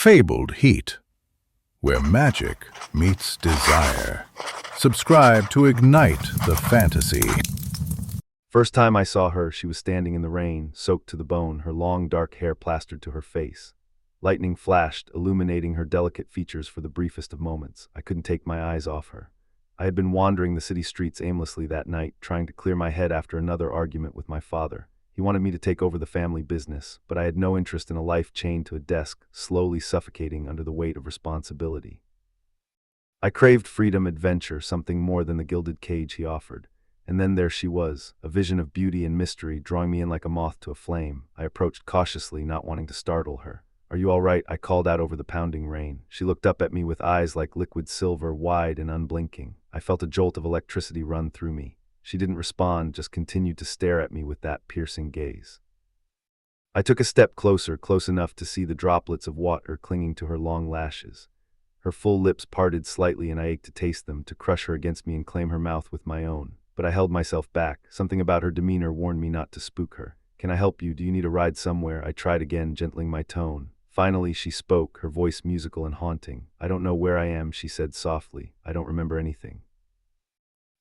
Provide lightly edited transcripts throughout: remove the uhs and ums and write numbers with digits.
Fabled Heat, where magic meets desire. Subscribe to ignite the fantasy. First time I saw her, she was standing in the rain, soaked to the bone, her long dark hair plastered to her face. Lightning flashed, illuminating her delicate features for the briefest of moments. I couldn't take my eyes off her. I had been wandering the city streets aimlessly that night, trying to clear my head after another argument with my father. He wanted me to take over the family business, but I had no interest in a life chained to a desk, slowly suffocating under the weight of responsibility. I craved freedom, adventure, something more than the gilded cage he offered. And then there she was, a vision of beauty and mystery, drawing me in like a moth to a flame. I approached cautiously, not wanting to startle her. "Are you all right?" I called out over the pounding rain. She looked up at me with eyes like liquid silver, wide and unblinking. I felt a jolt of electricity run through me. She didn't respond, just continued to stare at me with that piercing gaze. I took a step closer, close enough to see the droplets of water clinging to her long lashes. Her full lips parted slightly and I ached to taste them, to crush her against me and claim her mouth with my own. But I held myself back. Something about her demeanor warned me not to spook her. "Can I help you? Do you need a ride somewhere?" I tried again, gentling my tone. Finally she spoke, her voice musical and haunting. "I don't know where I am," she said softly. "I don't remember anything.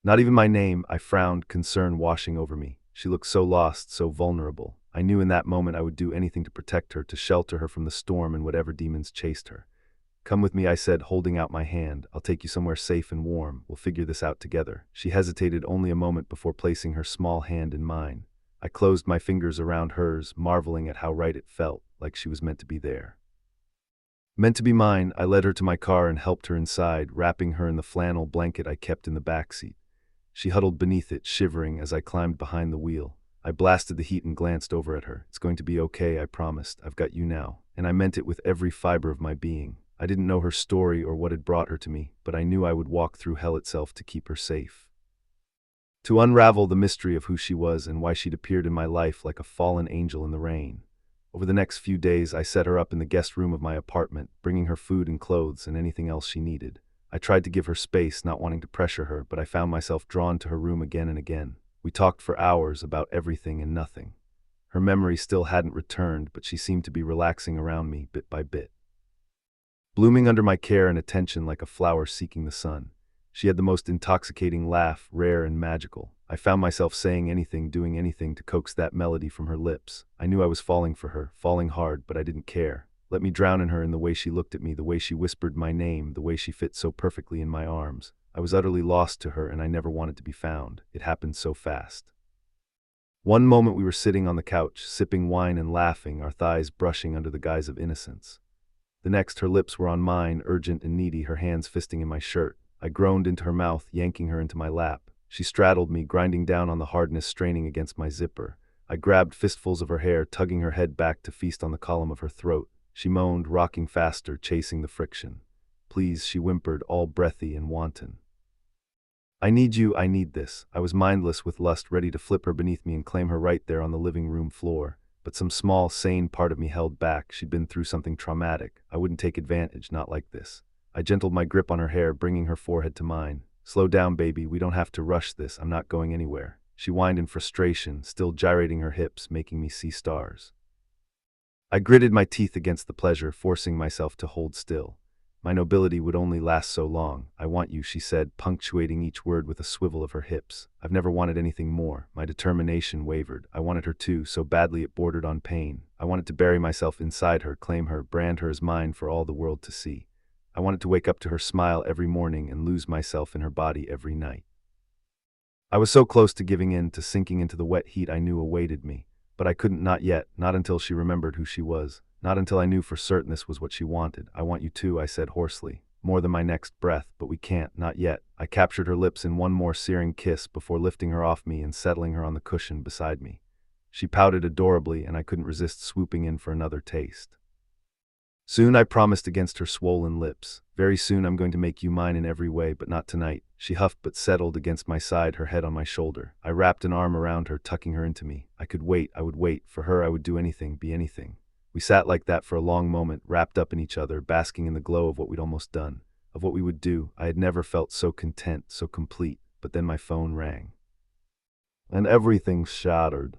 Not even my name." I frowned, concern washing over me. She looked so lost, so vulnerable. I knew in that moment I would do anything to protect her, to shelter her from the storm and whatever demons chased her. "Come with me," I said, holding out my hand. "I'll take you somewhere safe and warm. We'll figure this out together." She hesitated only a moment before placing her small hand in mine. I closed my fingers around hers, marveling at how right it felt, like she was meant to be there. Meant to be mine. I led her to my car and helped her inside, wrapping her in the flannel blanket I kept in the back seat. She huddled beneath it, shivering as I climbed behind the wheel. I blasted the heat and glanced over at her. "It's going to be okay," I promised. "I've got you now." And I meant it with every fiber of my being. I didn't know her story or what had brought her to me, but I knew I would walk through hell itself to keep her safe. To unravel the mystery of who she was and why she'd appeared in my life like a fallen angel in the rain. Over the next few days, I set her up in the guest room of my apartment, bringing her food and clothes and anything else she needed. I tried to give her space, not wanting to pressure her, but I found myself drawn to her room again and again. We talked for hours about everything and nothing. Her memory still hadn't returned, but she seemed to be relaxing around me bit by bit, blooming under my care and attention like a flower seeking the sun. She had the most intoxicating laugh, rare and magical. I found myself saying anything, doing anything to coax that melody from her lips. I knew I was falling for her, falling hard, but I didn't care. Let me drown in her, in the way she looked at me, the way she whispered my name, the way she fit so perfectly in my arms. I was utterly lost to her, and I never wanted to be found. It happened so fast. One moment we were sitting on the couch, sipping wine and laughing, our thighs brushing under the guise of innocence. The next, her lips were on mine, urgent and needy, her hands fisting in my shirt. I groaned into her mouth, yanking her into my lap. She straddled me, grinding down on the hardness straining against my zipper. I grabbed fistfuls of her hair, tugging her head back to feast on the column of her throat. She moaned, rocking faster, chasing the friction. "Please," she whimpered, all breathy and wanton. "I need you, I need this." I was mindless with lust, ready to flip her beneath me and claim her right there on the living room floor. But some small, sane part of me held back. She'd been through something traumatic. I wouldn't take advantage, not like this. I gentled my grip on her hair, bringing her forehead to mine. "Slow down, baby. We don't have to rush this. I'm not going anywhere." She whined in frustration, still gyrating her hips, making me see stars. I gritted my teeth against the pleasure, forcing myself to hold still. My nobility would only last so long. "I want you," she said, punctuating each word with a swivel of her hips. I've never wanted anything more. My determination wavered. I wanted her too, so badly it bordered on pain. I wanted to bury myself inside her, claim her, brand her as mine for all the world to see. I wanted to wake up to her smile every morning and lose myself in her body every night. I was so close to giving in, to sinking into the wet heat I knew awaited me. But I couldn't, not yet, not until she remembered who she was, not until I knew for certain this was what she wanted. "I want you too," I said hoarsely, "more than my next breath, but we can't, not yet." I captured her lips in one more searing kiss before lifting her off me and settling her on the cushion beside me. She pouted adorably, and I couldn't resist swooping in for another taste. "Soon," I promised against her swollen lips. "Very soon I'm going to make you mine in every way, but not tonight." She huffed but settled against my side, her head on my shoulder. I wrapped an arm around her, tucking her into me. I could wait, I would wait. For her I would do anything, be anything. We sat like that for a long moment, wrapped up in each other, basking in the glow of what we'd almost done, of what we would do. I had never felt so content, so complete. But then my phone rang. And everything shattered.